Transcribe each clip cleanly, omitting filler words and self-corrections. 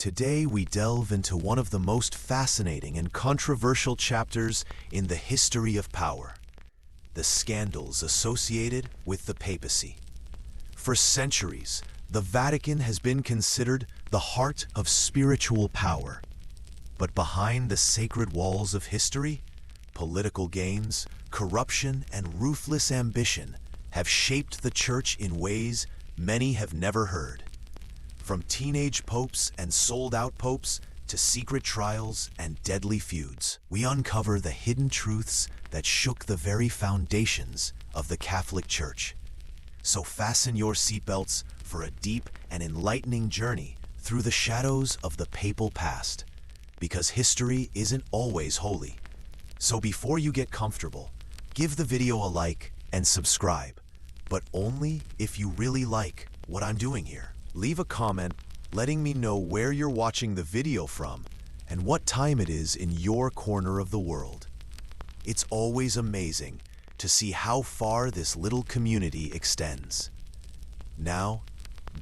Today we delve into one of the most fascinating and controversial chapters in the history of power, the scandals associated with the papacy. For centuries, the Vatican has been considered the heart of spiritual power. But behind the sacred walls of history, political games, corruption, and ruthless ambition have shaped the Church in ways many have never heard. From teenage popes and sold-out popes to secret trials and deadly feuds, we uncover the hidden truths that shook the very foundations of the Catholic Church. So fasten your seatbelts for a deep and enlightening journey through the shadows of the papal past, because history isn't always holy. So before you get comfortable, give the video a like and subscribe, but only if you really like what I'm doing here. Leave a comment letting me know where you're watching the video from and what time it is in your corner of the world. It's always amazing to see how far this little community extends. Now,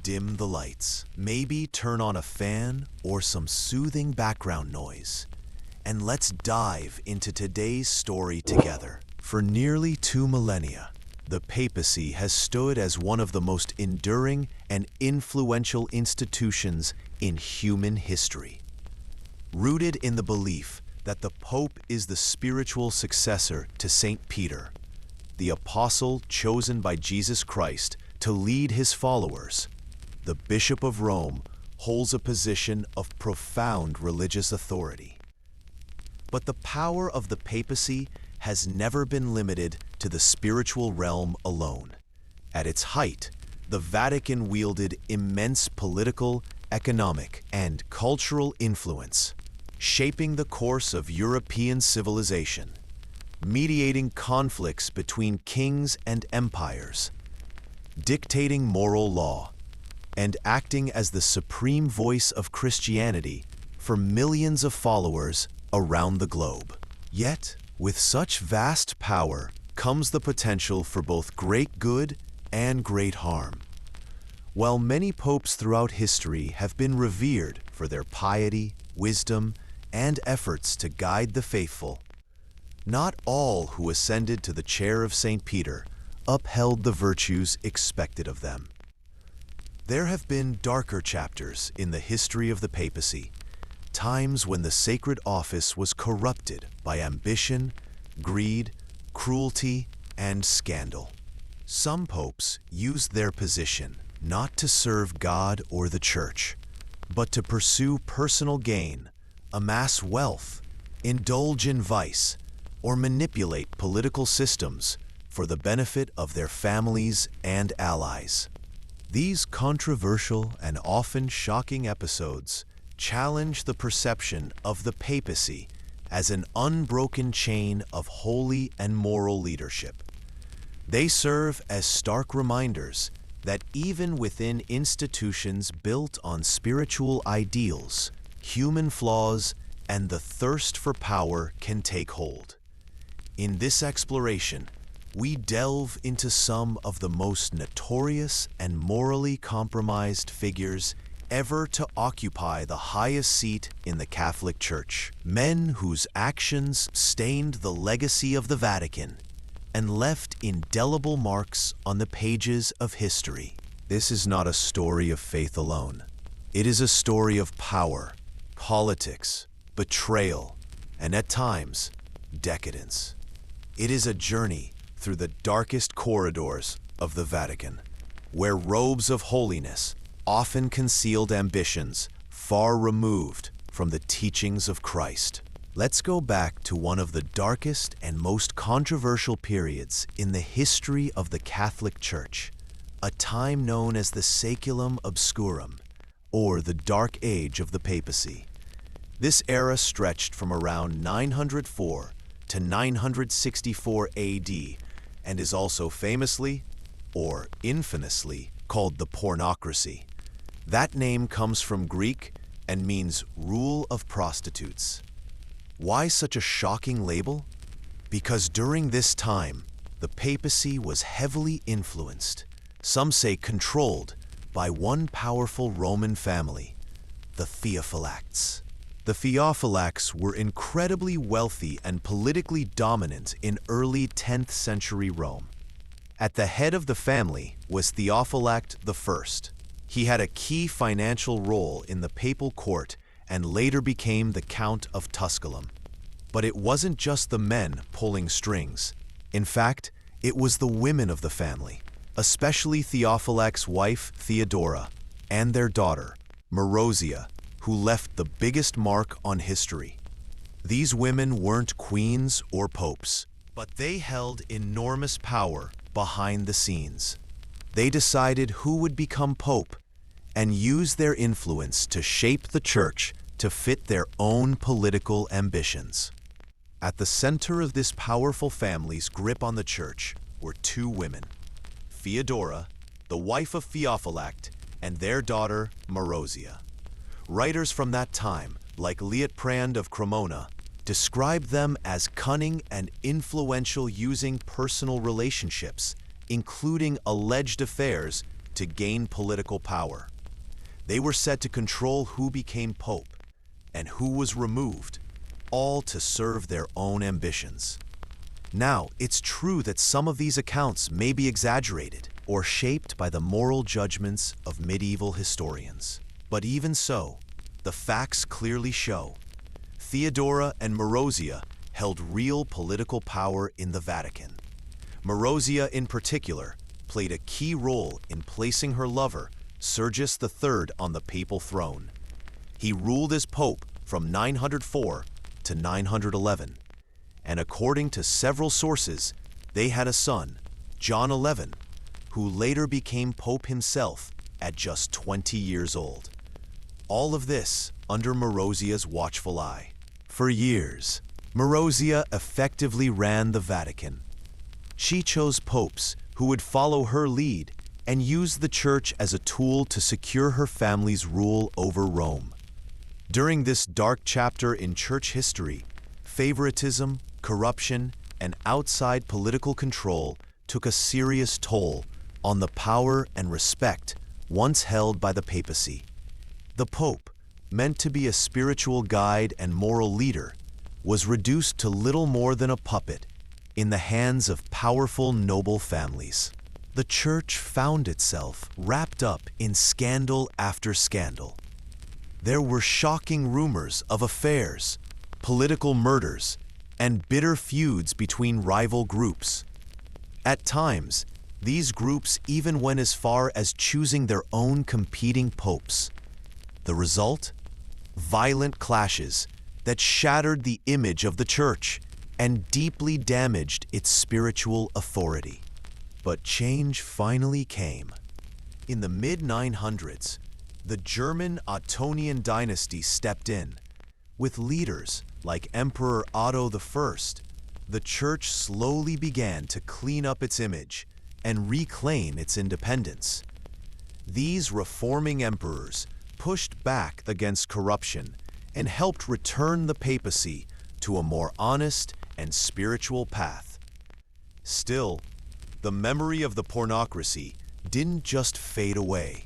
dim the lights. Maybe turn on a fan or some soothing background noise, and let's dive into today's story together. For nearly 2 millennia, the papacy has stood as one of the most enduring and influential institutions in human history. Rooted in the belief that the Pope is the spiritual successor to Saint Peter, the apostle chosen by Jesus Christ to lead his followers, the Bishop of Rome holds a position of profound religious authority. But the power of the papacy has never been limited to the spiritual realm alone. At its height, the Vatican wielded immense political, economic, and cultural influence, shaping the course of European civilization, mediating conflicts between kings and empires, dictating moral law, and acting as the supreme voice of Christianity for millions of followers around the globe. Yet, with such vast power comes the potential for both great good and great harm. While many popes throughout history have been revered for their piety, wisdom, and efforts to guide the faithful, not all who ascended to the chair of St. Peter upheld the virtues expected of them. There have been darker chapters in the history of the papacy, times when the sacred office was corrupted by ambition, greed, cruelty, and scandal. Some popes used their position not to serve God or the Church, but to pursue personal gain, amass wealth, indulge in vice, or manipulate political systems for the benefit of their families and allies. These controversial and often shocking episodes challenge the perception of the papacy as an unbroken chain of holy and moral leadership. They serve as stark reminders that even within institutions built on spiritual ideals, human flaws and the thirst for power can take hold. In this exploration, we delve into some of the most notorious and morally compromised figures ever to occupy the highest seat in the Catholic Church. Men whose actions stained the legacy of the Vatican and left indelible marks on the pages of history. This is not a story of faith alone. It is a story of power, politics, betrayal, and at times, decadence. It is a journey through the darkest corridors of the Vatican, where robes of holiness often concealed ambitions far removed from the teachings of Christ. Let's go back to one of the darkest and most controversial periods in the history of the Catholic Church, a time known as the Saeculum Obscurum, or the Dark Age of the Papacy. This era stretched from around 904 to 964 AD and is also famously, or infamously, called the Pornocracy. That name comes from Greek and means rule of prostitutes. Why such a shocking label? Because during this time, the papacy was heavily influenced, some say controlled, by one powerful Roman family, the Theophylacts. The Theophylacts were incredibly wealthy and politically dominant in early 10th century Rome. At the head of the family was Theophylact I. He had a key financial role in the papal court and later became the Count of Tusculum. But it wasn't just the men pulling strings. In fact, it was the women of the family, especially Theophylact's wife Theodora and their daughter, Marozia, who left the biggest mark on history. These women weren't queens or popes, but they held enormous power behind the scenes. They decided who would become pope and used their influence to shape the church to fit their own political ambitions. At the center of this powerful family's grip on the church were two women, Theodora, the wife of Theophylact, and their daughter, Marozia. Writers from that time, like Liutprand of Cremona, described them as cunning and influential, using personal relationships, including alleged affairs, to gain political power. They were said to control who became pope and who was removed, all to serve their own ambitions. Now, it's true that some of these accounts may be exaggerated or shaped by the moral judgments of medieval historians. But even so, the facts clearly show Theodora and Marozia held real political power in the Vatican. Marozia, in particular, played a key role in placing her lover, Sergius III, on the papal throne. He ruled as pope from 904 to 911, and according to several sources, they had a son, John XI, who later became pope himself at just 20 years old. All of this under Marozia's watchful eye. For years, Marozia effectively ran the Vatican. She chose popes who would follow her lead and used the church as a tool to secure her family's rule over Rome. During this dark chapter in church history, favoritism, corruption, and outside political control took a serious toll on the power and respect once held by the papacy. The Pope, meant to be a spiritual guide and moral leader, was reduced to little more than a puppet in the hands of powerful noble families. The church found itself wrapped up in scandal after scandal. There were shocking rumors of affairs, political murders, and bitter feuds between rival groups. At times, these groups even went as far as choosing their own competing popes. The result? Violent clashes that shattered the image of the church and deeply damaged its spiritual authority. But change finally came. In the mid-900s, the German Ottonian dynasty stepped in. With leaders like Emperor Otto I, the church slowly began to clean up its image and reclaim its independence. These reforming emperors pushed back against corruption and helped return the papacy to a more honest and spiritual path. Still, the memory of the Pornocracy didn't just fade away.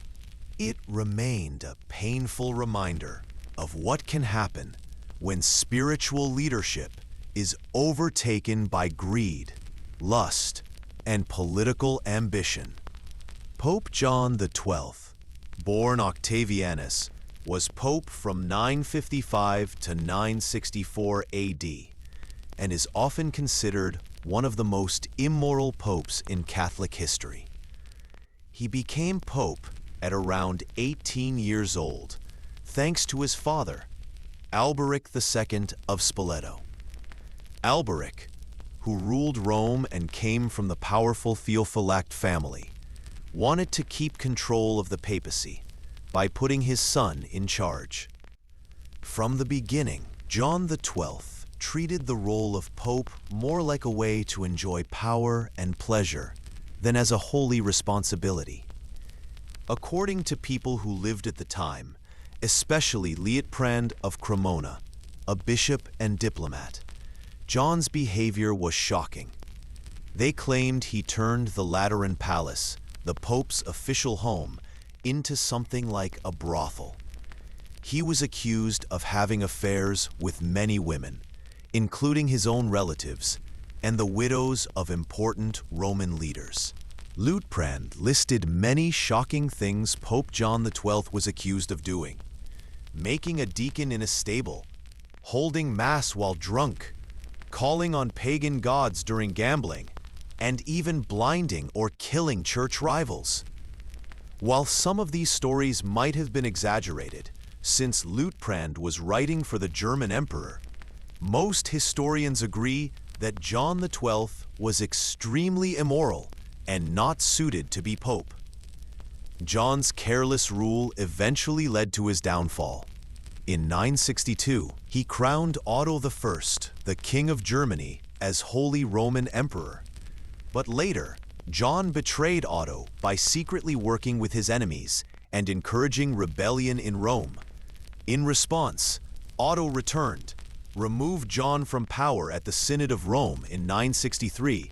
It remained a painful reminder of what can happen when spiritual leadership is overtaken by greed, lust, and political ambition. Pope John XII, born Octavianus, was pope from 955 to 964 AD and is often considered one of the most immoral popes in Catholic history. He became pope at around 18 years old, thanks to his father, Alberic II of Spoleto. Alberic, who ruled Rome and came from the powerful Theophylact family, wanted to keep control of the papacy by putting his son in charge. From the beginning, John XII treated the role of pope more like a way to enjoy power and pleasure than as a holy responsibility. According to people who lived at the time, especially Liutprand of Cremona, a bishop and diplomat, John's behavior was shocking. They claimed he turned the Lateran Palace, the Pope's official home, into something like a brothel. He was accused of having affairs with many women, including his own relatives and the widows of important Roman leaders. Liutprand listed many shocking things Pope John XII was accused of doing: making a deacon in a stable, holding mass while drunk, calling on pagan gods during gambling, and even blinding or killing church rivals. While some of these stories might have been exaggerated, since Liutprand was writing for the German emperor, most historians agree that John XII was extremely immoral and not suited to be pope. John's careless rule eventually led to his downfall. In 962, he crowned Otto I, the King of Germany, as Holy Roman Emperor. But later, John betrayed Otto by secretly working with his enemies and encouraging rebellion in Rome. In response, Otto returned, removed John from power at the Synod of Rome in 963,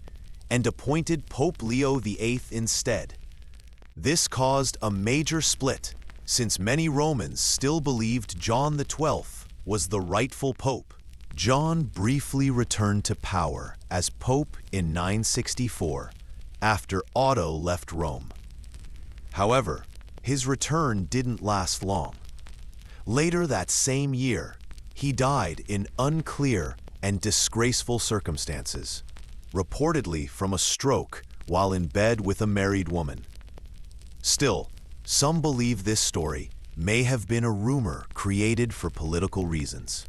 and appointed Pope Leo VIII instead. This caused a major split, since many Romans still believed John XII was the rightful pope. John briefly returned to power as pope in 964, after Otto left Rome. However, his return didn't last long. Later that same year, he died in unclear and disgraceful circumstances, reportedly from a stroke while in bed with a married woman. Still, some believe this story may have been a rumor created for political reasons.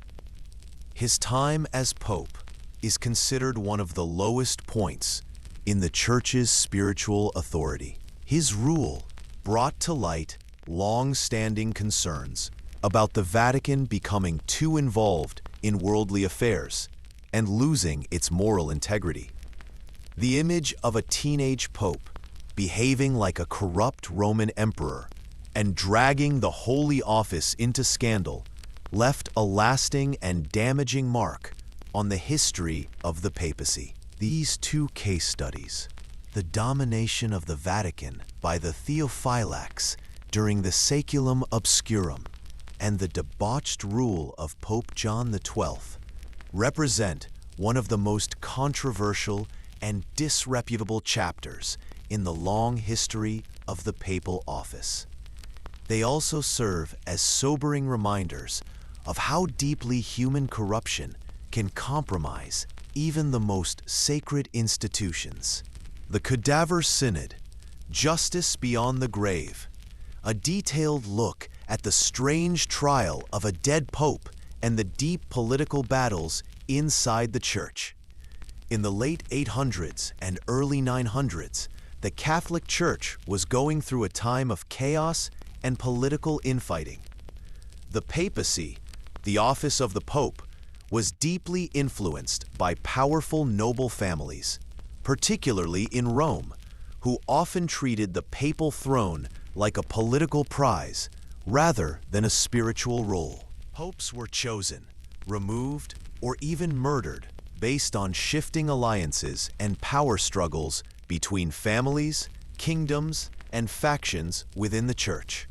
His time as pope is considered one of the lowest points in the Church's spiritual authority. His rule brought to light long-standing concerns about the Vatican becoming too involved in worldly affairs and losing its moral integrity. The image of a teenage pope behaving like a corrupt Roman emperor and dragging the holy office into scandal left a lasting and damaging mark on the history of the papacy. These two case studies, the domination of the Vatican by the Theophylax during the Saeculum Obscurum and the debauched rule of Pope John XII, represent one of the most controversial and disreputable chapters in the long history of the papal office. They also serve as sobering reminders of how deeply human corruption can compromise even the most sacred institutions. The Cadaver Synod, Justice Beyond the Grave, a detailed look at the strange trial of a dead pope and the deep political battles inside the Church. In the late 800s and early 900s, the Catholic Church was going through a time of chaos and political infighting. The papacy, the office of the pope, was deeply influenced by powerful noble families, particularly in Rome, who often treated the papal throne like a political prize rather than a spiritual role. Popes were chosen, removed, or even murdered based on shifting alliances and power struggles between families, kingdoms, and factions within the Church.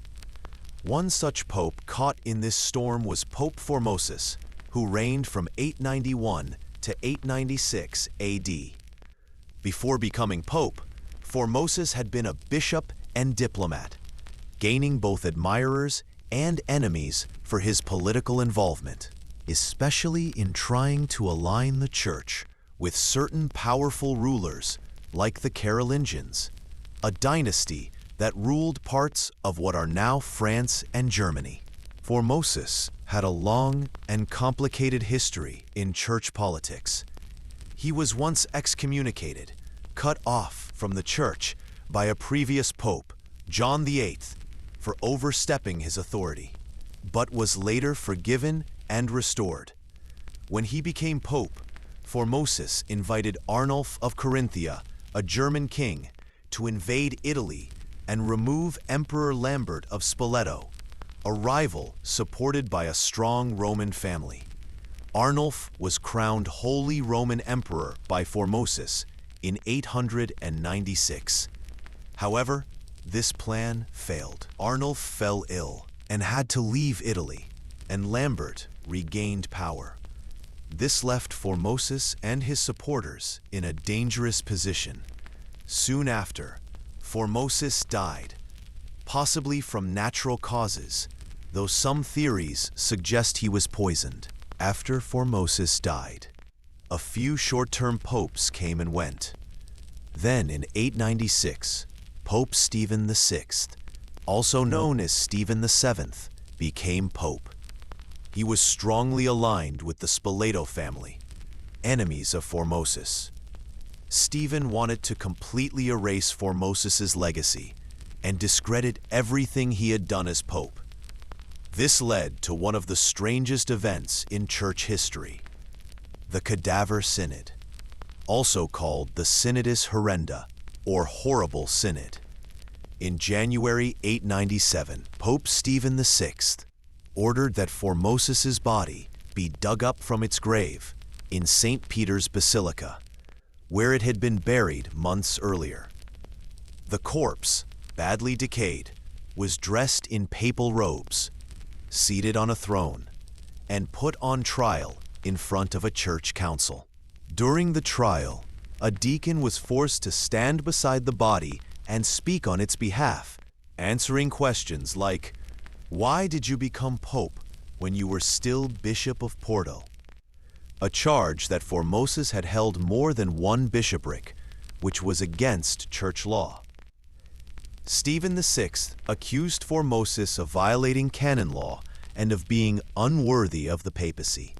One such pope caught in this storm was Pope Formosus, who reigned from 891 to 896 AD. Before becoming pope, Formosus had been a bishop and diplomat, gaining both admirers and enemies for his political involvement, especially in trying to align the Church with certain powerful rulers like the Carolingians, a dynasty that ruled parts of what are now France and Germany. Formosus had a long and complicated history in church politics. He was once excommunicated, cut off from the Church by a previous pope, John VIII, for overstepping his authority, but was later forgiven and restored. When he became pope, Formosus invited Arnulf of Carinthia, a German king, to invade Italy and remove Emperor Lambert of Spoleto, a rival supported by a strong Roman family. Arnulf was crowned Holy Roman Emperor by Formosus in 896. However, this plan failed. Arnulf fell ill and had to leave Italy, and Lambert regained power. This left Formosus and his supporters in a dangerous position. Soon after, Formosus died, possibly from natural causes, though some theories suggest he was poisoned. After Formosus died, a few short-term popes came and went. Then in 896, Pope Stephen VI, also known as Stephen VII, became pope. He was strongly aligned with the Spoleto family, enemies of Formosus. Stephen wanted to completely erase Formosus's legacy and discredit everything he had done as pope. This led to one of the strangest events in church history, the Cadaver Synod, also called the Synodus Horrenda, or Horrible Synod. In January 897, Pope Stephen VI ordered that Formosus's body be dug up from its grave in St. Peter's Basilica, where it had been buried months earlier. The corpse, badly decayed, was dressed in papal robes, seated on a throne, and put on trial in front of a church council. During the trial, a deacon was forced to stand beside the body and speak on its behalf, answering questions like, "Why did you become pope when you were still Bishop of Porto?" A charge that Formosus had held more than one bishopric, which was against church law. Stephen VI accused Formosus of violating canon law and of being unworthy of the papacy.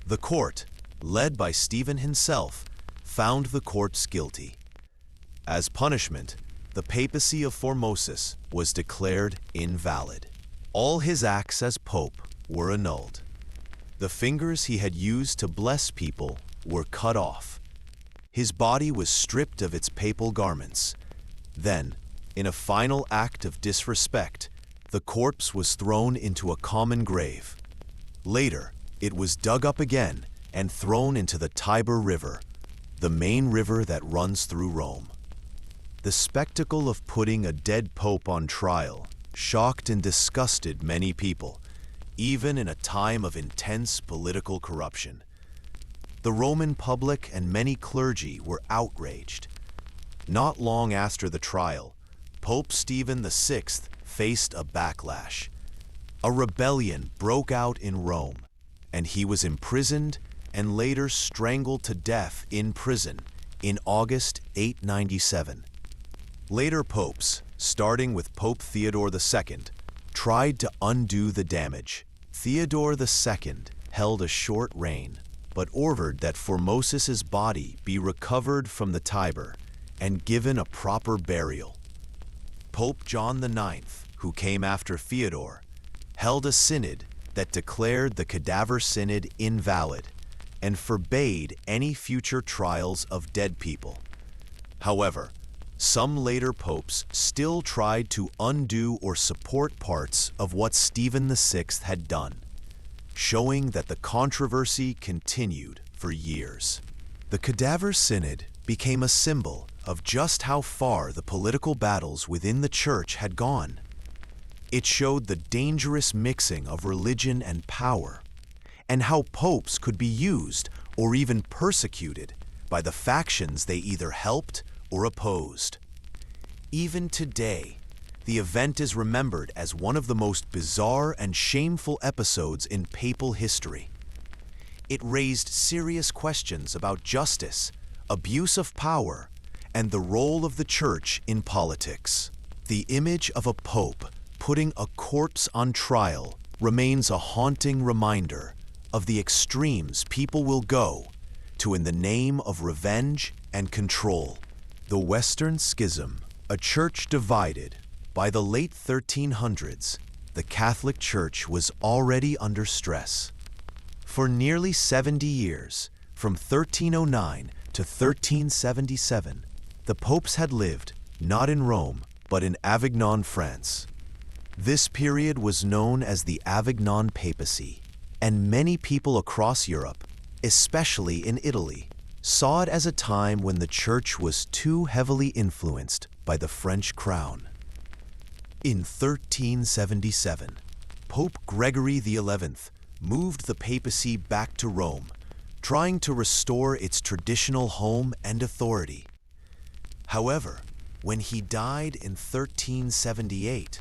The court, led by Stephen himself, found the corpse guilty. As punishment, the papacy of Formosus was declared invalid. All his acts as pope were annulled. The fingers he had used to bless people were cut off. His body was stripped of its papal garments. Then, in a final act of disrespect, the corpse was thrown into a common grave. Later, it was dug up again and thrown into the Tiber River, the main river that runs through Rome. The spectacle of putting a dead pope on trial shocked and disgusted many people, even in a time of intense political corruption. The Roman public and many clergy were outraged. Not long after the trial, Pope Stephen VI faced a backlash. A rebellion broke out in Rome, and he was imprisoned and later strangled to death in prison in August 897. Later popes, starting with Pope Theodore II, tried to undo the damage. Theodore II held a short reign, but ordered that Formosus's body be recovered from the Tiber and given a proper burial. Pope John IX, who came after Theodore, held a synod that declared the Cadaver Synod invalid and forbade any future trials of dead people. However, some later popes still tried to undo or support parts of what Stephen VI had done, showing that the controversy continued for years. The Cadaver Synod became a symbol of just how far the political battles within the church had gone. It showed the dangerous mixing of religion and power, and how popes could be used or even persecuted by the factions they either helped or opposed. Even today, the event is remembered as one of the most bizarre and shameful episodes in papal history. It raised serious questions about justice, abuse of power, and the role of the church in politics. The image of a pope putting a corpse on trial remains a haunting reminder of the extremes people will go to in the name of revenge and control. The Western Schism, a church divided. By the late 1300s, the Catholic Church was already under stress. For nearly 70 years, from 1309 to 1377, the popes had lived not in Rome, but in Avignon, France. This period was known as the Avignon Papacy, and many people across Europe, especially in Italy, saw it as a time when the church was too heavily influenced by the French crown. In 1377, Pope Gregory XI moved the papacy back to Rome, trying to restore its traditional home and authority. However, when he died in 1378,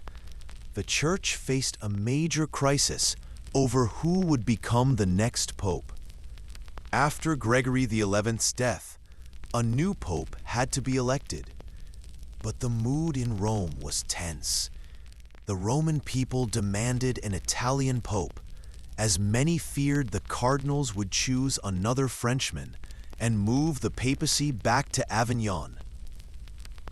the Church faced a major crisis over who would become the next pope. After Gregory XI's death, a new pope had to be elected. But the mood in Rome was tense. The Roman people demanded an Italian pope, as many feared the cardinals would choose another Frenchman and move the papacy back to Avignon.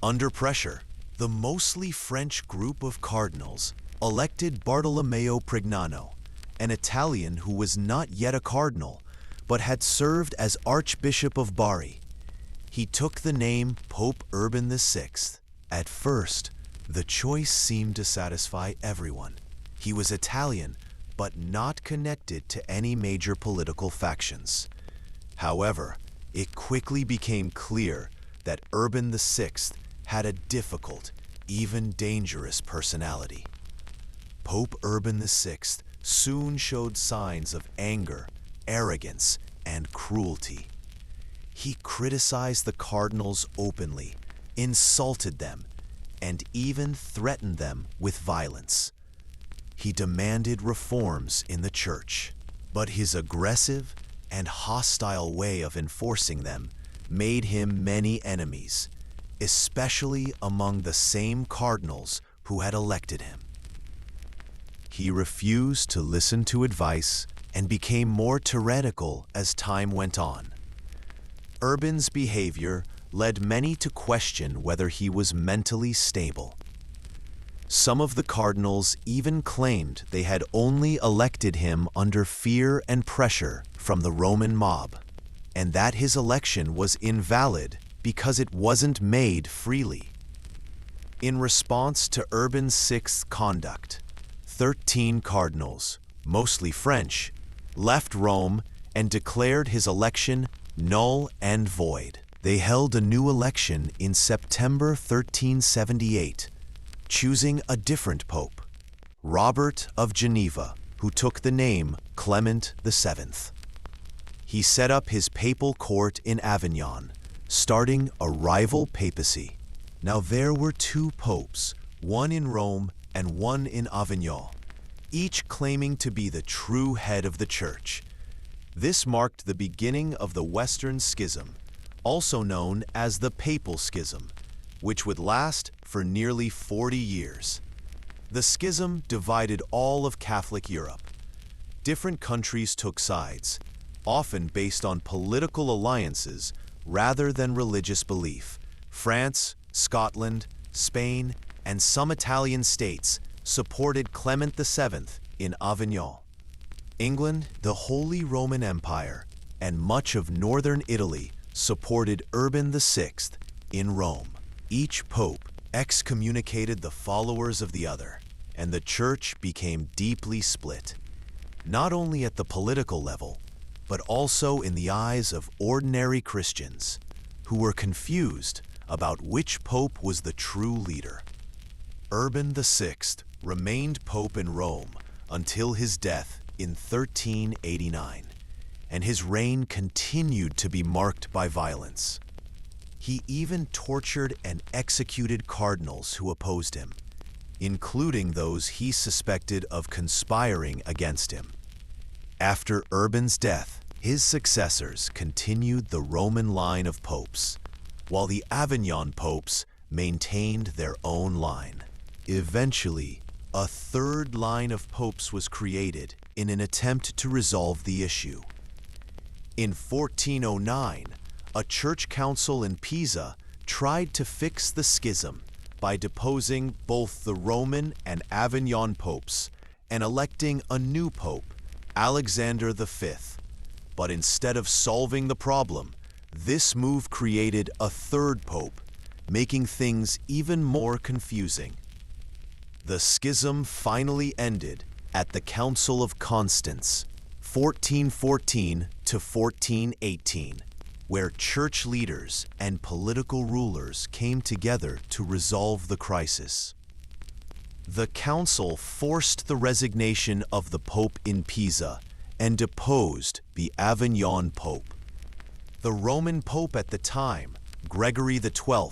Under pressure, the mostly French group of cardinals elected Bartolomeo Prignano, an Italian who was not yet a cardinal, but had served as Archbishop of Bari. He took the name Pope Urban VI. At first, the choice seemed to satisfy everyone. He was Italian, but not connected to any major political factions. However, it quickly became clear that Urban VI had a difficult, even dangerous personality. Pope Urban VI soon showed signs of anger, arrogance, and cruelty. He criticized the cardinals openly, insulted them, and even threatened them with violence. He demanded reforms in the church, but his aggressive and hostile way of enforcing them made him many enemies, especially among the same cardinals who had elected him. He refused to listen to advice and became more tyrannical as time went on. Urban's behavior led many to question whether he was mentally stable. Some of the cardinals even claimed they had only elected him under fear and pressure from the Roman mob, and that his election was invalid because it wasn't made freely. In response to Urban VI's conduct, 13 cardinals, mostly French, left Rome and declared his election null and void. They held a new election in September 1378, choosing a different pope, Robert of Geneva, who took the name Clement VII. He set up his papal court in Avignon, starting a rival papacy. Now there were two popes, one in Rome and one in Avignon, each claiming to be the true head of the church. This marked the beginning of the Western Schism, also known as the Papal Schism, which would last for nearly 40 years. The schism divided all of Catholic Europe. Different countries took sides, often based on political alliances rather than religious belief. France, Scotland, Spain, and some Italian states supported Clement VII in Avignon. England, the Holy Roman Empire, and much of northern Italy supported Urban VI in Rome. Each pope excommunicated the followers of the other, and the church became deeply split, not only at the political level, but also in the eyes of ordinary Christians, who were confused about which pope was the true leader. Urban VI remained pope in Rome until his death in 1389, and his reign continued to be marked by violence. He even tortured and executed cardinals who opposed him, including those he suspected of conspiring against him. After Urban's death, his successors continued the Roman line of popes, while the Avignon popes maintained their own line. Eventually, a third line of popes was created in an attempt to resolve the issue. In 1409, a church council in Pisa tried to fix the schism by deposing both the Roman and Avignon popes and electing a new pope, Alexander V. But instead of solving the problem, this move created a third pope, making things even more confusing. The schism finally ended at the Council of Constance, 1414 to 1418, where church leaders and political rulers came together to resolve the crisis. The council forced the resignation of the Pope in Pisa and deposed the Avignon Pope. The Roman Pope at the time, Gregory XII,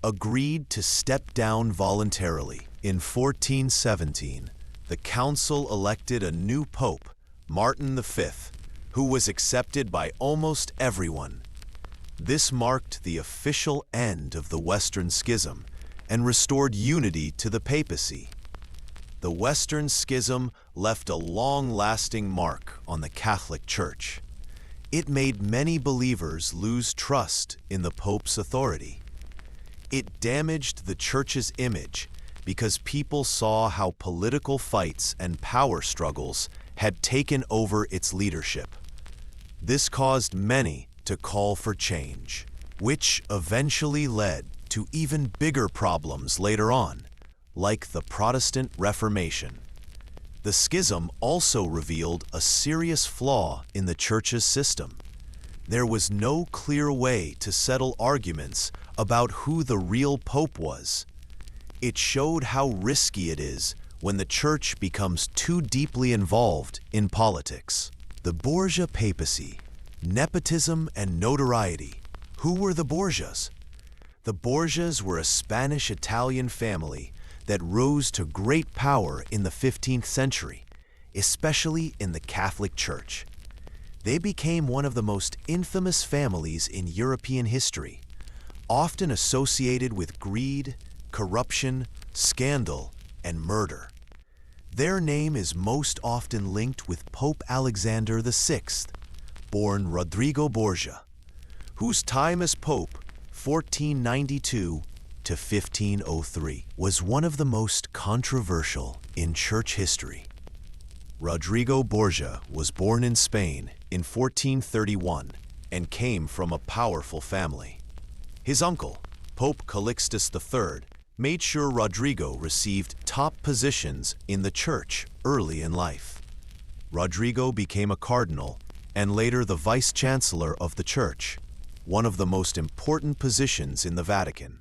agreed to step down voluntarily. In 1417, the council elected a new pope, Martin V, who was accepted by almost everyone. This marked the official end of the Western Schism and restored unity to the papacy. The Western Schism left a long-lasting mark on the Catholic Church. It made many believers lose trust in the Pope's authority. It damaged the Church's image because people saw how political fights and power struggles had taken over its leadership. This caused many to call for change, which eventually led to even bigger problems later on, like the Protestant Reformation. The schism also revealed a serious flaw in the Church's system. There was no clear way to settle arguments about who the real pope was. It showed how risky it is when the Church becomes too deeply involved in politics. The Borgia papacy, nepotism and notoriety. Who were the Borgias? The Borgias were a Spanish-Italian family that rose to great power in the 15th century, especially in the Catholic Church. They became one of the most infamous families in European history, often associated with greed, corruption, scandal, and murder. Their name is most often linked with Pope Alexander VI, born Rodrigo Borgia, whose time as Pope, 1492 to 1503, was one of the most controversial in Church history. Rodrigo Borgia was born in Spain in 1431 and came from a powerful family. His uncle, Pope Calixtus III, made sure Rodrigo received top positions in the Church early in life. Rodrigo became a cardinal and later the vice-chancellor of the Church, one of the most important positions in the Vatican.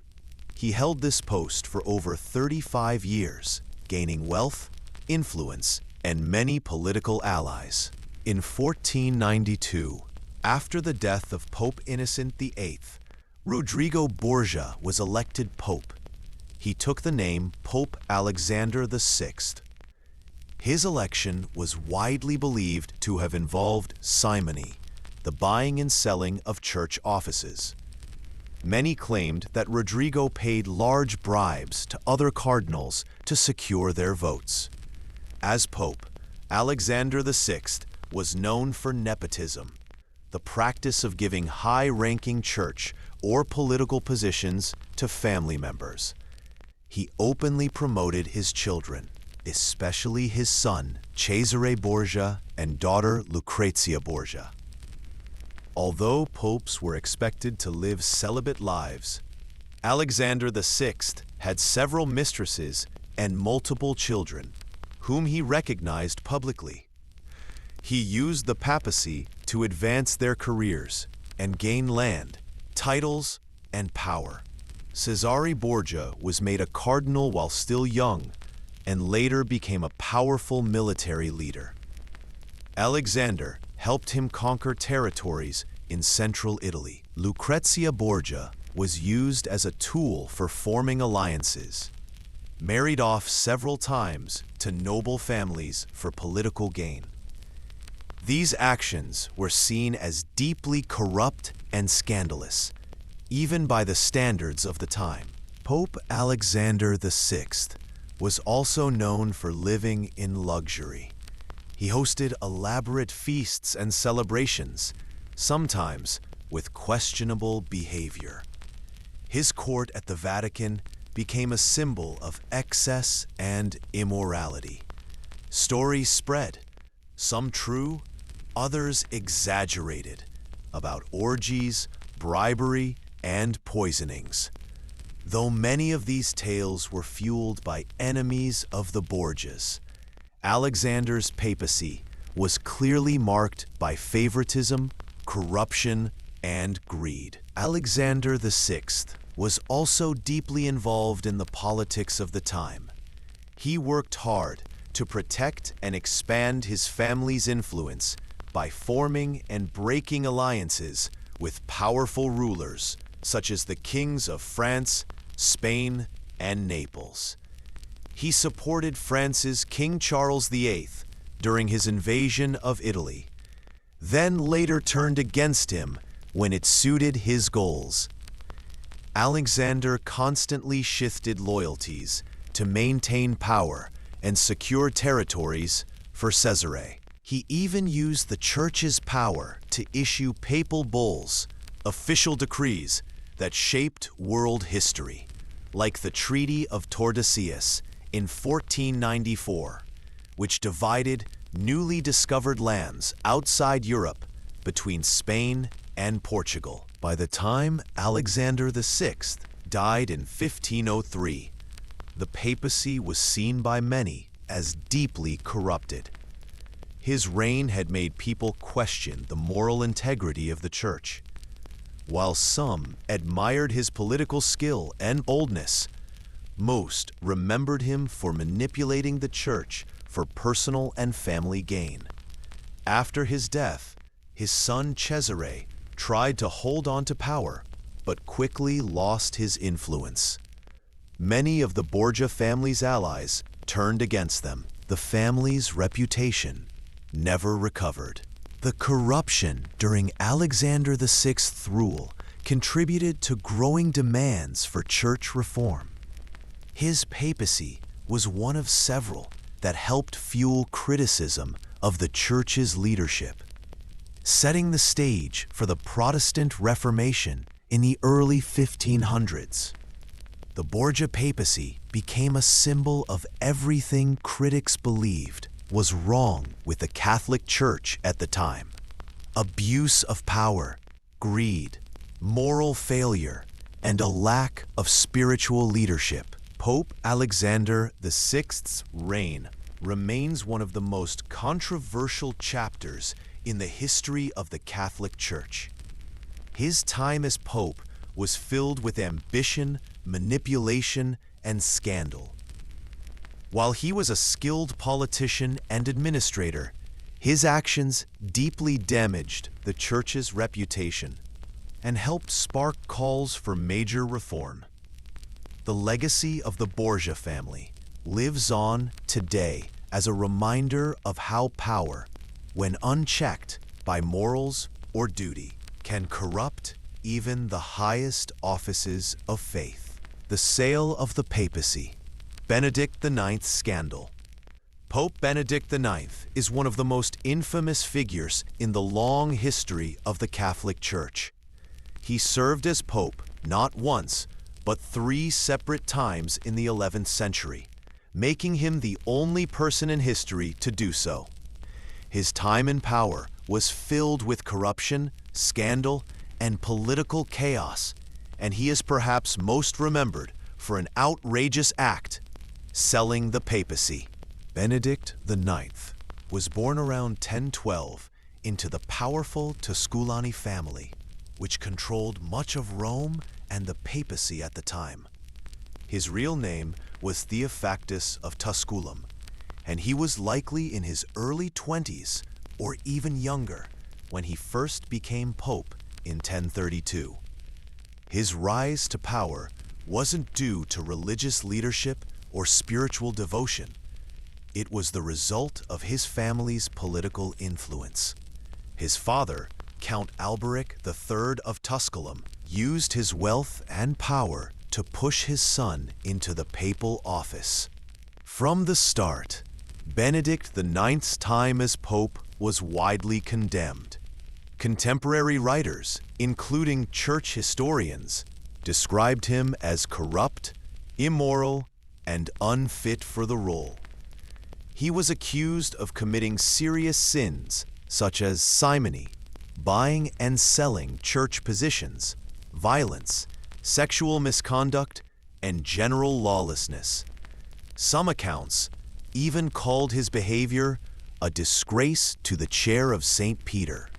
He held this post for over 35 years, gaining wealth, influence, and many political allies. In 1492, after the death of Pope Innocent VIII, Rodrigo Borgia was elected pope. He took the name Pope Alexander VI. His election was widely believed to have involved simony, the buying and selling of church offices. Many claimed that Rodrigo paid large bribes to other cardinals to secure their votes. As Pope, Alexander VI was known for nepotism, the practice of giving high-ranking church or political positions to family members. He openly promoted his children, especially his son, Cesare Borgia, and daughter Lucrezia Borgia. Although popes were expected to live celibate lives, Alexander VI had several mistresses and multiple children, whom he recognized publicly. He used the papacy to advance their careers and gain land, titles, and power. Cesare Borgia was made a cardinal while still young, and later became a powerful military leader. Alexander helped him conquer territories in central Italy. Lucrezia Borgia was used as a tool for forming alliances, married off several times to noble families for political gain. These actions were seen as deeply corrupt and scandalous, even by the standards of the time. Pope Alexander VI was also known for living in luxury. He hosted elaborate feasts and celebrations, sometimes with questionable behavior. His court at the Vatican became a symbol of excess and immorality. Stories spread, some true, others exaggerated, about orgies, bribery, and poisonings. Though many of these tales were fueled by enemies of the Borgias, Alexander's papacy was clearly marked by favoritism, corruption, and greed. Alexander VI was also deeply involved in the politics of the time. He worked hard to protect and expand his family's influence by forming and breaking alliances with powerful rulers such as the kings of France, Spain, and Naples. He supported France's King Charles VIII during his invasion of Italy, then later turned against him when it suited his goals. Alexander constantly shifted loyalties to maintain power and secure territories for Caesarea. He even used the Church's power to issue papal bulls, official decrees that shaped world history, like the Treaty of Tordesillas in 1494, which divided newly discovered lands outside Europe between Spain and Portugal. By the time Alexander VI died in 1503, the papacy was seen by many as deeply corrupted. His reign had made people question the moral integrity of the Church. While some admired his political skill and boldness, most remembered him for manipulating the Church for personal and family gain. After his death, his son Cesare tried to hold on to power, but quickly lost his influence. Many of the Borgia family's allies turned against them. The family's reputation never recovered. The corruption during Alexander VI's rule contributed to growing demands for church reform. His papacy was one of several that helped fuel criticism of the Church's leadership, setting the stage for the Protestant Reformation in the early 1500s. The Borgia papacy became a symbol of everything critics believed was wrong with the Catholic Church at the time: abuse of power, greed, moral failure, and a lack of spiritual leadership. Pope Alexander VI's reign remains one of the most controversial chapters in the history of the Catholic Church. His time as Pope was filled with ambition, manipulation, and scandal. While he was a skilled politician and administrator, his actions deeply damaged the Church's reputation and helped spark calls for major reform. The legacy of the Borgia family lives on today as a reminder of how power, when unchecked by morals or duty, can corrupt even the highest offices of faith. The sale of the papacy. Benedict IX scandal. Pope Benedict IX is one of the most infamous figures in the long history of the Catholic Church. He served as pope not once, but 3 separate times in the 11th century, making him the only person in history to do so. His time in power was filled with corruption, scandal, and political chaos, and he is perhaps most remembered for an outrageous act: selling the papacy. Benedict IX was born around 1012 into the powerful Tusculani family, which controlled much of Rome and the papacy at the time. His real name was Theophactus of Tusculum, and he was likely in his early 20s or even younger when he first became pope in 1032. His rise to power wasn't due to religious leadership or spiritual devotion. It was the result of his family's political influence. His father, Count Alberic III of Tusculum, used his wealth and power to push his son into the papal office. From the start, Benedict IX's time as pope was widely condemned. Contemporary writers, including church historians, described him as corrupt, immoral, and unfit for the role. He was accused of committing serious sins such as simony, buying and selling church positions, violence, sexual misconduct, and general lawlessness. Some accounts even called his behavior a disgrace to the chair of St. Peter.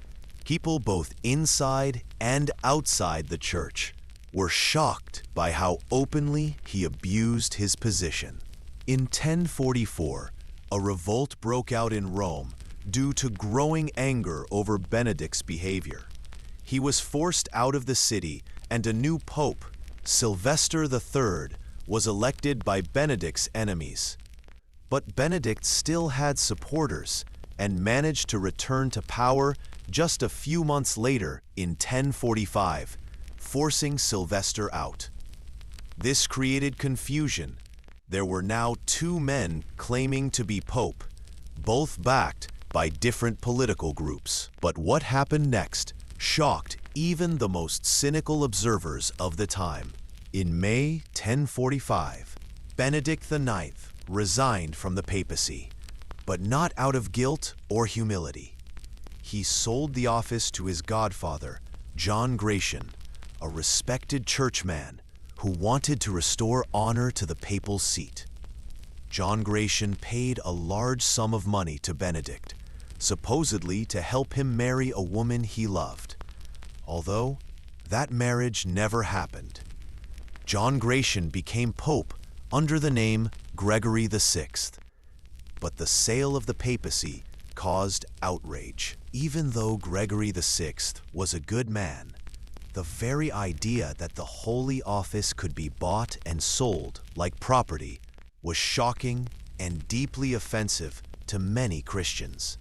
People both inside and outside the church were shocked by how openly he abused his position. In 1044, a revolt broke out in Rome due to growing anger over Benedict's behavior. He was forced out of the city, and a new pope, Sylvester III, was elected by Benedict's enemies. But Benedict still had supporters and managed to return to power just a few months later in 1045, forcing Sylvester out. This created confusion. There were now two men claiming to be pope, both backed by different political groups. But what happened next shocked even the most cynical observers of the time. In May 1045, Benedict IX resigned from the papacy, but not out of guilt or humility. He sold the office to his godfather, John Gratian, a respected churchman who wanted to restore honor to the papal seat. John Gratian paid a large sum of money to Benedict, supposedly to help him marry a woman he loved. Although that marriage never happened. John Gratian became pope under the name Gregory VI. But the sale of the papacy caused outrage. Even though Gregory VI was a good man, the very idea that the holy office could be bought and sold like property was shocking and deeply offensive to many Christians.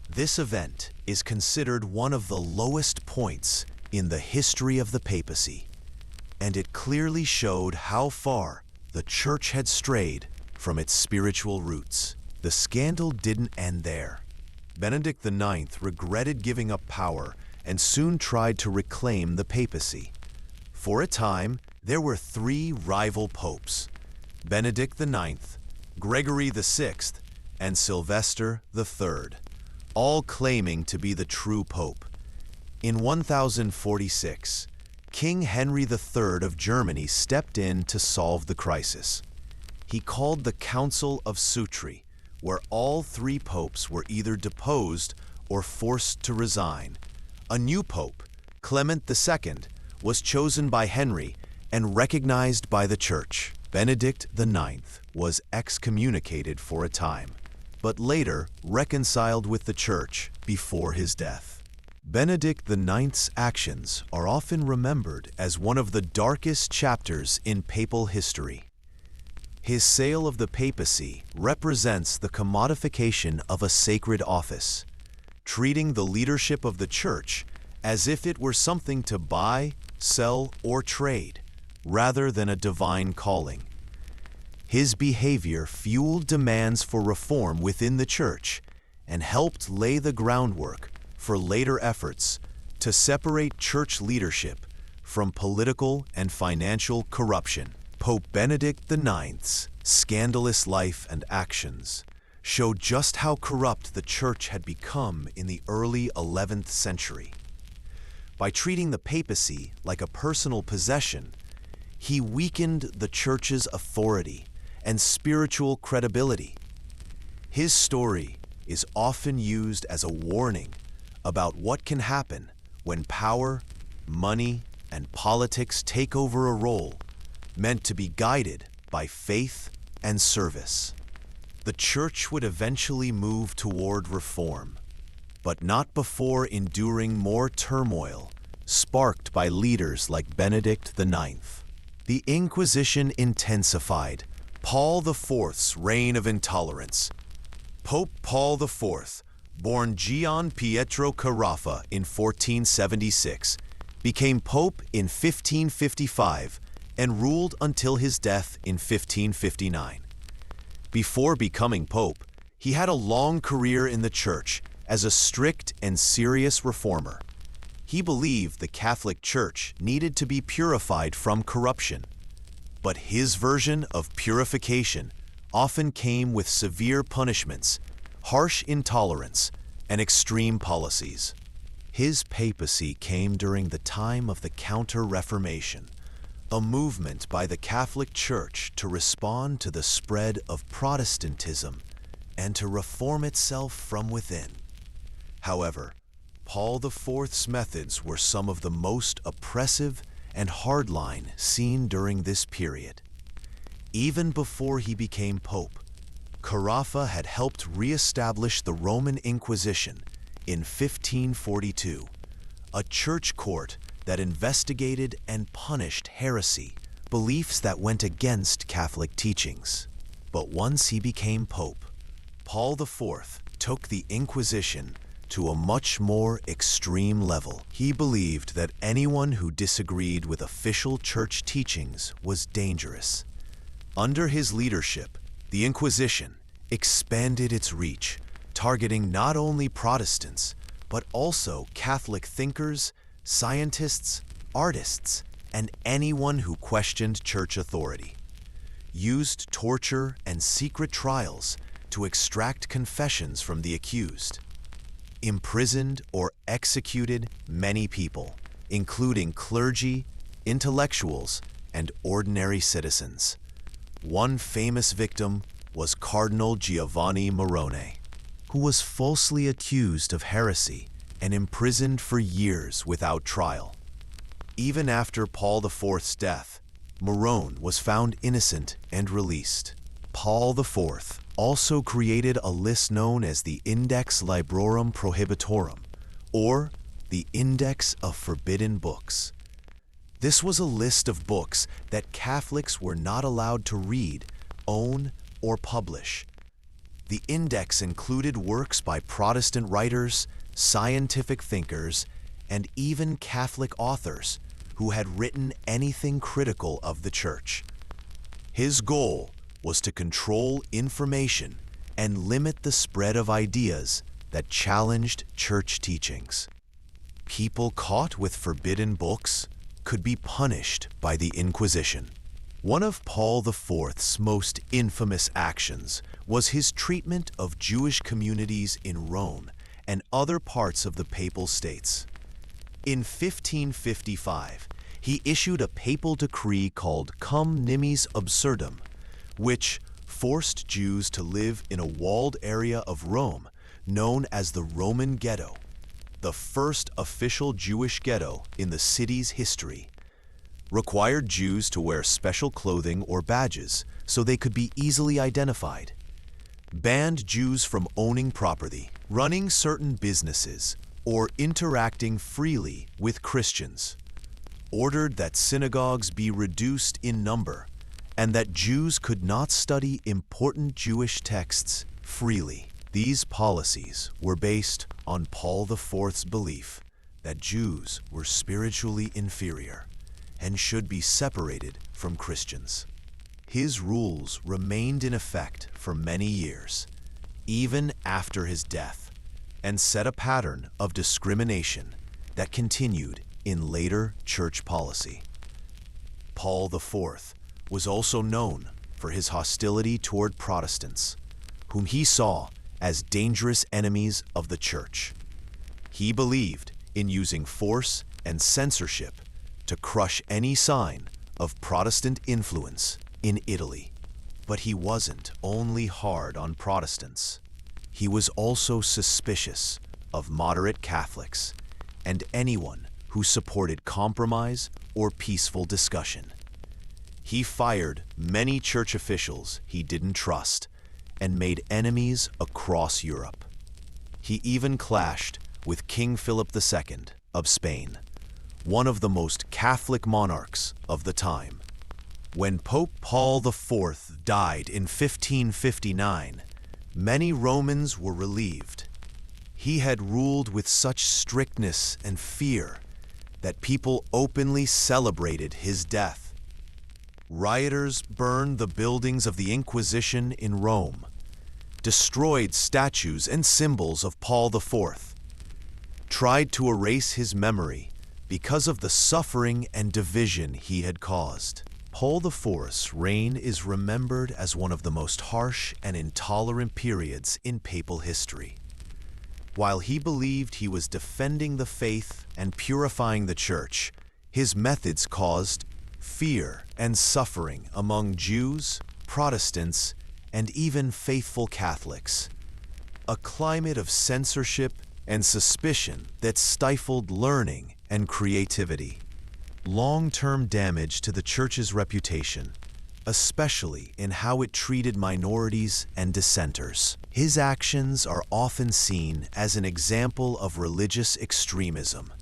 This event is considered one of the lowest points in the history of the papacy, and it clearly showed how far the church had strayed from its spiritual roots. The scandal didn't end there. Benedict IX regretted giving up power and soon tried to reclaim the papacy. For a time, there were three rival popes: Benedict IX, Gregory VI, and Sylvester III, all claiming to be the true pope. In 1046, King Henry III of Germany stepped in to solve the crisis. He called the Council of Sutri, where all three popes were either deposed or forced to resign. A new pope, Clement II, was chosen by Henry and recognized by the Church. Benedict IX was excommunicated for a time, but later reconciled with the Church before his death. Benedict IX's actions are often remembered as one of the darkest chapters in papal history. His sale of the papacy represents the commodification of a sacred office, treating the leadership of the Church as if it were something to buy, sell, or trade, rather than a divine calling. His behavior fueled demands for reform within the Church and helped lay the groundwork for later efforts to separate Church leadership from political and financial corruption. Pope Benedict IX's scandalous life and actions showed just how corrupt the Church had become in the early 11th century. By treating the papacy like a personal possession, he weakened the Church's authority and spiritual credibility. His story is often used as a warning about what can happen when power, money, and politics take over a role meant to be guided by faith and service. The Church would eventually move toward reform, but not before enduring more turmoil sparked by leaders like Benedict IX. The Inquisition intensified Paul IV's reign of intolerance. Pope Paul IV, born Gian Pietro Carafa in 1476, became pope in 1555 and ruled until his death in 1559. Before becoming pope, he had a long career in the Church as a strict and serious reformer. He believed the Catholic Church needed to be purified from corruption, but his version of purification often came with severe punishments, harsh intolerance, and extreme policies. His papacy came during the time of the Counter-Reformation, a movement by the Catholic Church to respond to the spread of Protestantism and to reform itself from within. However, Paul IV's methods were some of the most oppressive and hardline seen during this period. Even before he became pope, Carafa had helped re-establish the Roman Inquisition in 1542, a church court that investigated and punished heresy, beliefs that went against Catholic teachings. But once he became pope, Paul IV took the Inquisition to a much more extreme level. He believed that anyone who disagreed with official church teachings was dangerous. Under his leadership, the Inquisition expanded its reach, targeting not only Protestants, but also Catholic thinkers, scientists, artists, and anyone who questioned church authority. Used torture and secret trials to extract confessions from the accused. Imprisoned or executed many people, including clergy, intellectuals, and ordinary citizens. One famous victim was Cardinal Giovanni Morone, who was falsely accused of heresy and imprisoned for years without trial. Even after Paul IV's death, Morone was found innocent and released. Paul IV also created a list known as the Index Librorum Prohibitorum, or the Index of Forbidden Books. This was a list of books that Catholics were not allowed to read, own, or publish. The index included works by Protestant writers, scientific thinkers, and even Catholic authors who had written anything critical of the Church. His goal was to control information and limit the spread of ideas that challenged church teachings. People caught with forbidden books could be punished by the Inquisition. One of Paul IV's most infamous actions was his treatment of Jewish communities in Rome and other parts of the Papal States. In 1555, he issued a papal decree called Cum Nimis Absurdum, which forced Jews to live in a walled area of Rome known as the Roman Ghetto, the first official Jewish ghetto in the city's history. Required Jews to wear special clothing or badges so they could be easily identified. Banned Jews from owning property, running certain businesses, or interacting freely with Christians. Ordered that synagogues be reduced in number and that Jews could not study important Jewish texts freely. These policies were based on Paul IV's belief that Jews were spiritually inferior and should be separated from Christians. His rules remained in effect for many years, even after his death, and set a pattern of discrimination that continued in later church policy. Paul IV was also known for his hostility toward Protestants, whom he saw as dangerous enemies of the Church. He believed in using force and censorship to crush any sign of Protestant influence in Italy. But he wasn't only hard on Protestants. He was also suspicious of moderate Catholics and anyone who supported compromise or peaceful discussion. He fired many church officials he didn't trust and made enemies across Europe. He even clashed with King Philip II of Spain, one of the most Catholic monarchs of the time. When Pope Paul IV died in 1559, many Romans were relieved. He had ruled with such strictness and fear that people openly celebrated his death. Rioters burned the buildings of the Inquisition in Rome, destroyed statues and symbols of Paul IV, tried to erase his memory because of the suffering and division he had caused. Paul IV's reign is remembered as one of the most harsh and intolerant periods in papal history. While he believed he was defending the faith and purifying the Church, his methods caused fear and suffering among Jews, Protestants, and even faithful Catholics. A climate of censorship and suspicion that stifled learning and creativity. Long-term damage to the Church's reputation especially in how it treated minorities and dissenters. His actions are often seen as an example of religious extremism,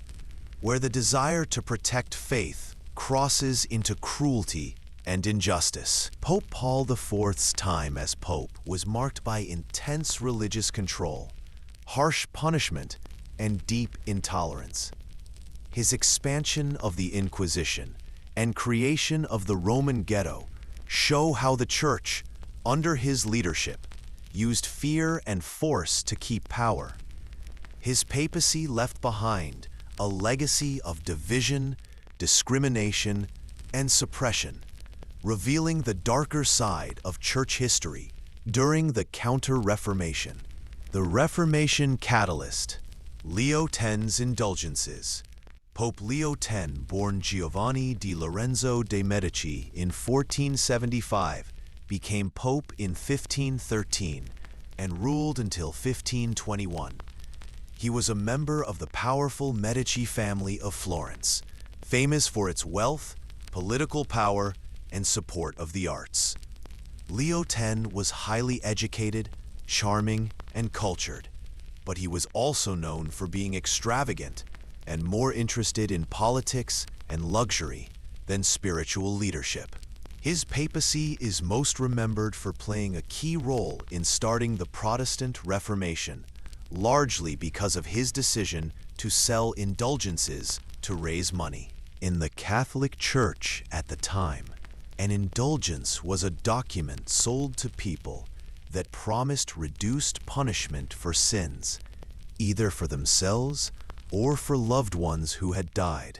where the desire to protect faith crosses into cruelty and injustice. Pope Paul IV's time as pope was marked by intense religious control, harsh punishment, and deep intolerance. His expansion of the Inquisition and creation of the Roman ghetto show how the Church, under his leadership, used fear and force to keep power. His papacy left behind a legacy of division, discrimination, and suppression, revealing the darker side of Church history during the Counter-Reformation. The Reformation catalyst, Leo X's Indulgences. Pope Leo X, born Giovanni di Lorenzo de' Medici in 1475, became pope in 1513 and ruled until 1521. He was a member of the powerful Medici family of Florence, famous for its wealth, political power, and support of the arts. Leo X was highly educated, charming, and cultured, but he was also known for being extravagant and more interested in politics and luxury than spiritual leadership. His papacy is most remembered for playing a key role in starting the Protestant Reformation, largely because of his decision to sell indulgences to raise money. In the Catholic Church at the time, an indulgence was a document sold to people that promised reduced punishment for sins, either for themselves or for loved ones who had died.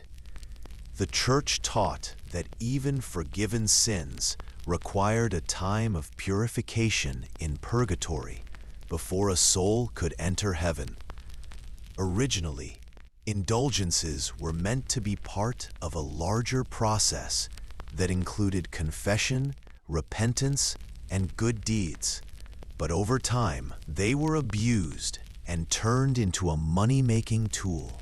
The Church taught that even forgiven sins required a time of purification in purgatory before a soul could enter heaven. Originally, indulgences were meant to be part of a larger process that included confession, repentance, and good deeds. But over time, they were abused and turned into a money-making tool.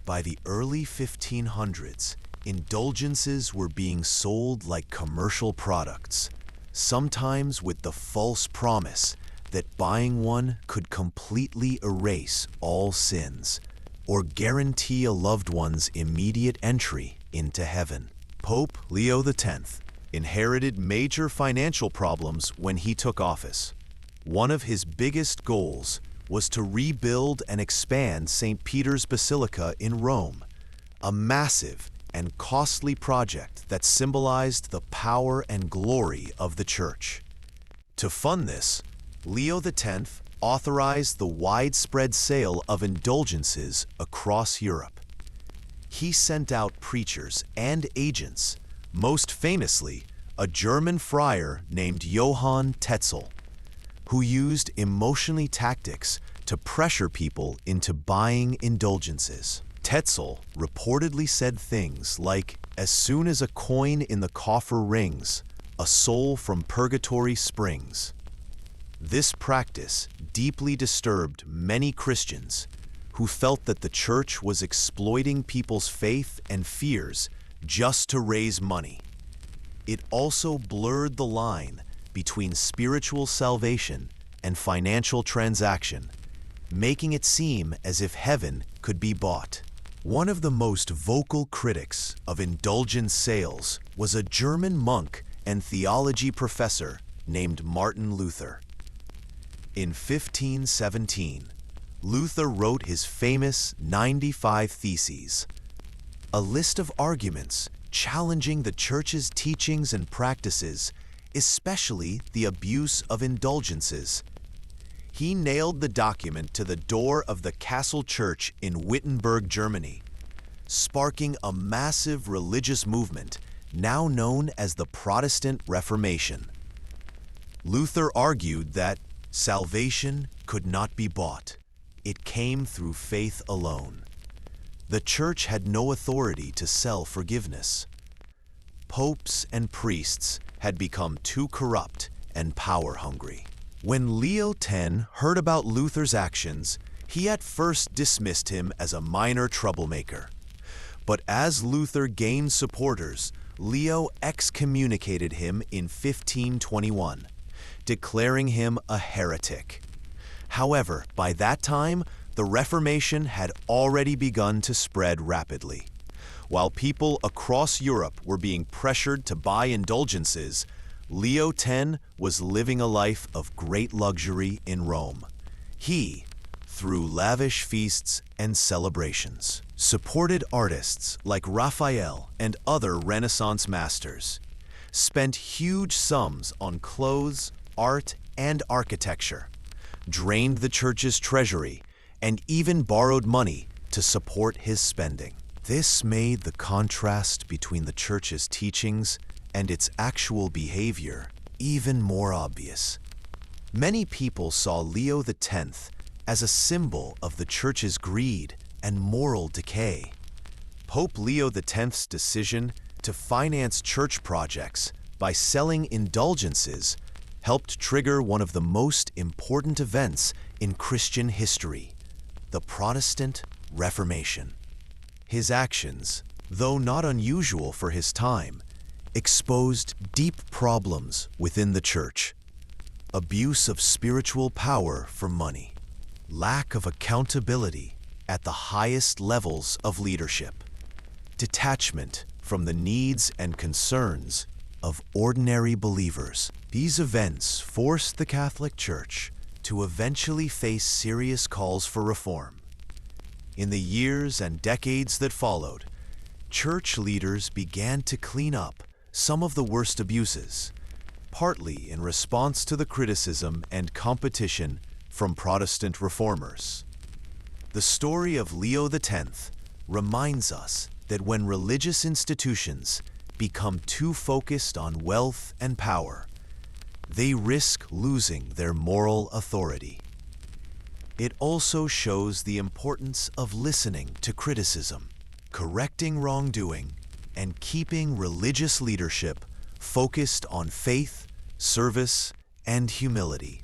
By the early 1500s, indulgences were being sold like commercial products, sometimes with the false promise that buying one could completely erase all sins or guarantee a loved one's immediate entry into heaven. Pope Leo X inherited major financial problems when he took office. One of his biggest goals was to rebuild and expand St. Peter's Basilica in Rome, a massive and costly project that symbolized the power and glory of the Church. To fund this, Leo X authorized the widespread sale of indulgences across Europe. He sent out preachers and agents, most famously a German friar named Johann Tetzel, who used emotional tactics to pressure people into buying indulgences. Tetzel reportedly said things like, "As soon as a coin in the coffer rings, a soul from purgatory springs." This practice deeply disturbed many Christians who felt that the Church was exploiting people's faith and fears just to raise money. It also blurred the line between spiritual salvation and financial transaction, making it seem as if heaven could be bought. One of the most vocal critics of indulgence sales was a German monk and theology professor named Martin Luther. In 1517, Luther wrote his famous 95 Theses, a list of arguments challenging the Church's teachings and practices, especially the abuse of indulgences. He nailed the document to the door of the Castle Church in Wittenberg, Germany, sparking a massive religious movement now known as the Protestant Reformation. Luther argued that salvation could not be bought. It came through faith alone. The Church had no authority to sell forgiveness. Popes and priests had become too corrupt and power-hungry. When Leo X heard about Luther's actions, he at first dismissed him as a minor troublemaker. But as Luther gained supporters, Leo excommunicated him in 1521, declaring him a heretic. However, by that time, the Reformation had already begun to spread rapidly. While people across Europe were being pressured to buy indulgences, Leo X was living a life of great luxury in Rome. He, through lavish feasts and celebrations, supported artists like Raphael and other Renaissance masters, spent huge sums on clothes, art, and architecture, drained the church's treasury, and even borrowed money to support his spending. This made the contrast between the church's teachings and its actual behavior even more obvious. Many people saw Leo X as a symbol of the church's greed and moral decay. Pope Leo X's decision to finance church projects by selling indulgences helped trigger one of the most important events in Christian history, the Protestant Reformation. His actions, though not unusual for his time, exposed deep problems within the church: abuse of spiritual power for money, lack of accountability at the highest levels of leadership, detachment from the needs and concerns of ordinary believers. These events forced the Catholic Church to eventually face serious calls for reform. In the years and decades that followed, church leaders began to clean up some of the worst abuses, partly in response to the criticism and competition from Protestant reformers. The story of Leo X reminds us that when religious institutions become too focused on wealth and power, they risk losing their moral authority. It also shows the importance of listening to criticism, correcting wrongdoing, and keeping religious leadership focused on faith, service, and humility.